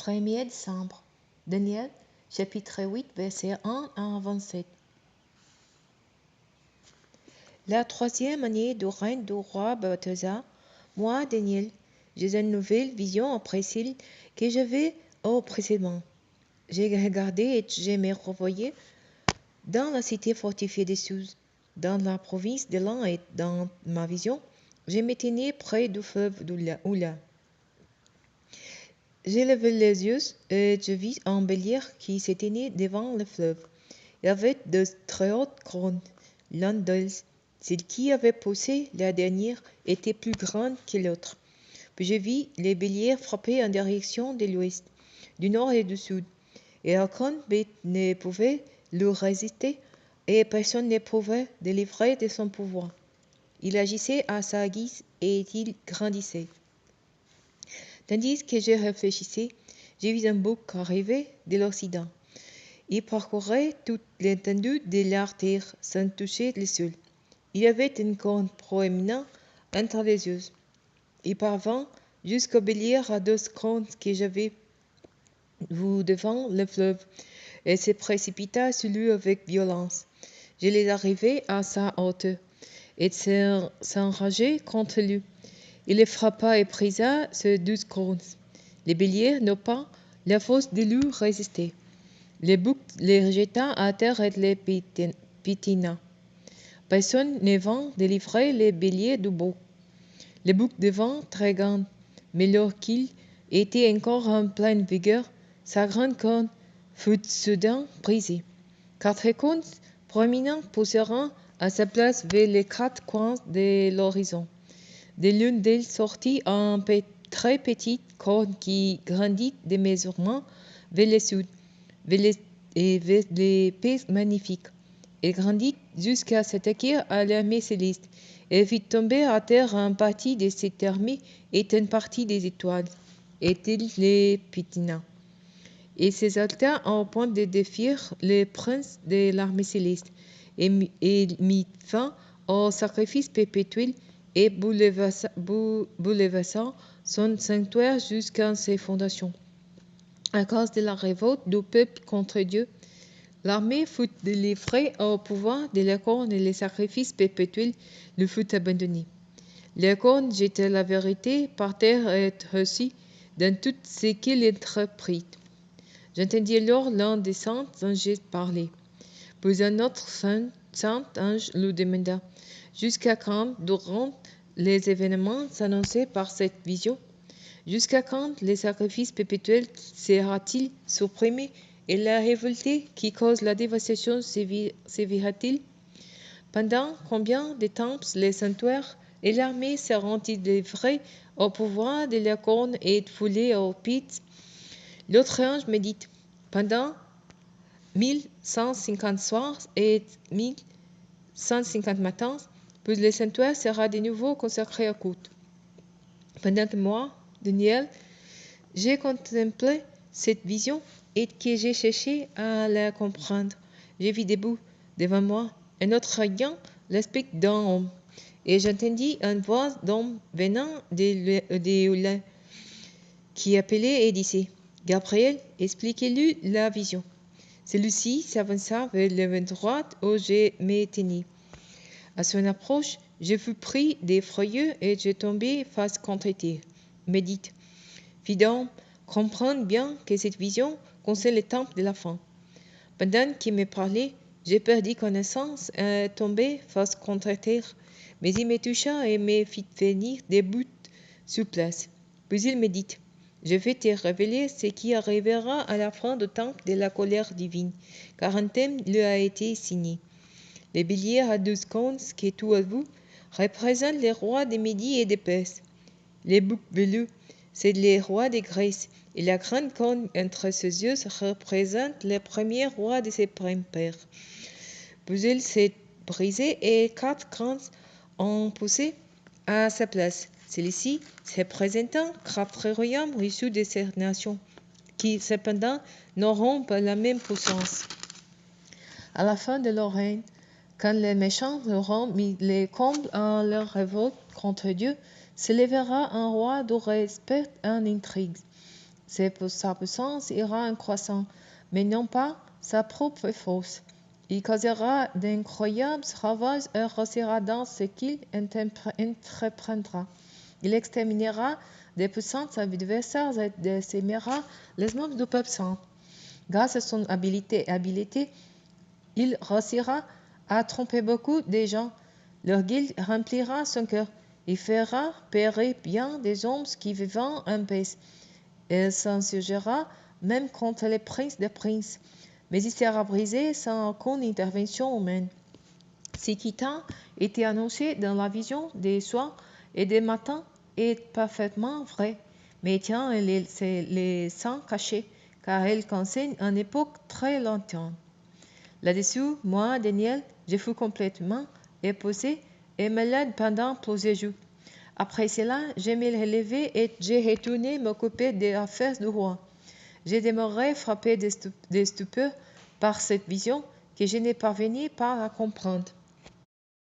1er décembre. Daniel, chapitre 8, versets 1 à 27. La troisième année du règne du roi Balthazar, moi, Daniel, j'ai une nouvelle vision précise que j'avais au précédemment. J'ai regardé et je me revoyais dans la cité fortifiée des Sous, dans la province de l'An, et dans ma vision, je me tenais près du fleuve Oula. J'ai levé les yeux et je vis un bélier qui se tenait devant le fleuve. Il avait de très hautes cornes. L'un d'elles, celle qui avait poussé la dernière, était plus grande que l'autre. Puis je vis les béliers frapper en direction de l'ouest, du nord et du sud. Et aucune bête ne pouvait lui résister, et personne ne pouvait délivrer de son pouvoir. Il agissait à sa guise et il grandissait. Tandis que je réfléchissais, j'ai vu un bouc arriver de l'Occident. Il parcourait toute l'étendue de la terre sans toucher le sol. Il avait une corne proéminente entre les yeux. Il parvint jusqu'au bélier à deux cornes que j'avais vu devant le fleuve et se précipita sur lui avec violence. Je les arrivai à sa hauteur et s'enrageai contre lui. Il les frappa et brisa ses 12 cornes. Le bélier n'eut pas la force de lui résister. Le bouc les jeta à terre et les piétina. Personne ne vint délivrer le bélier du bouc. Le bouc devint très grand, mais lorsqu'il était encore en pleine vigueur, sa grande corne fut soudain brisée. 4 cornes proéminentes poussèrent à sa place vers les 4 coins de l'horizon. De l'une d'elles sortit un très petite corne qui grandit démesurément vers le sud, vers les pays magnifiques. Elle grandit jusqu'à s'attaquer à l'armée céleste, et fit tomber à terre une partie de cette armée et une partie des étoiles, et il les piétina. Et s'exalta au point de défier les princes de l'armée céleste, et mit fin au sacrifice perpétuel et bouleversa son sanctuaire jusqu'à ses fondations. À cause de la révolte du peuple contre Dieu, l'armée fut délivrée au pouvoir de la corne et le sacrifice perpétuel lui fut abandonné. La corne jeta la vérité par terre et reçut dans tout ce qu'il entreprit. J'entendis alors l'un des saints anges parler. Puis un autre saint ange lui demanda: jusqu'à quand durant les événements annoncés par cette vision? Jusqu'à quand le sacrifice perpétuel sera-t-il supprimé et la révolte qui cause la dévastation sévira-t-il? Pendant combien de temps les sanctuaires et l'armée seront-ils livrés au pouvoir de la corne et foulés au pit? L'autre ange me dit: pendant 1150 soirs et 1150 matins, puis le sanctuaire sera de nouveau consacré au culte. Pendant que moi, Daniel, j'ai contemplé cette vision et que j'ai cherché à la comprendre, j'ai vu debout devant moi un autre ayant l'aspect d'un homme, et j'entendis une voix d'homme venant de Oula qui appelait et disait: Gabriel, expliquez-lui la vision. Celui-ci s'avança vers l'endroit où je me tenais. À son approche, je fus pris d'effroi et je tombai face contre terre. Me dit: fils d'homme, comprends bien que cette vision concerne le temple de la fin. Pendant qu'il me parlait, je perdis connaissance et tombai face contre terre, mais il me toucha et me fit venir debout sur place. Puis il me dit: je vais te révéler ce qui arrivera à la fin du temps de la colère divine, car un thème lui a été signé. Le bélier à 12 cornes que tu as vu représente les rois de Médie et de Perse. Le bouc velu, c'est le roi de Grèce, et la grande corne entre ses yeux représente le premier roi de ses pères. Puis il s'est brisé et 4 crânes ont poussé à sa place. Celui-ci représentant 4 royaumes issus de ces nations, qui cependant n'auront pas la même puissance. À la fin de leur règne, quand les méchants auront mis les combles à leur révolte contre Dieu, se lèvera un roi du respect en intrigue. Sa puissance ira en croissant, mais non pas sa propre force. Il causera d'incroyables ravages et réussira dans ce qu'il entreprendra. Il exterminera des puissants adversaires et décimera les membres du peuple saint. Grâce à son habileté, il réussira à tromper beaucoup de gens. Leur guilde remplira son cœur. Il fera périr bien des hommes qui vivent en paix. Il s'insurgera même contre les princes des princes, mais il sera brisé sans aucune intervention humaine. Ce qui t'a été annoncé dans la vision des soirs et des matins est parfaitement vrai, mais tiens, les saints cachés, car elle concerne une époque très lointaine. Là-dessus, moi, Daniel, je fus complètement épousé et malade pendant plusieurs jours. Après cela, je me relevai et je retournai m'occuper des affaires du roi. Je demeurai frappé de stupeur par cette vision que je ne parvenais pas à comprendre.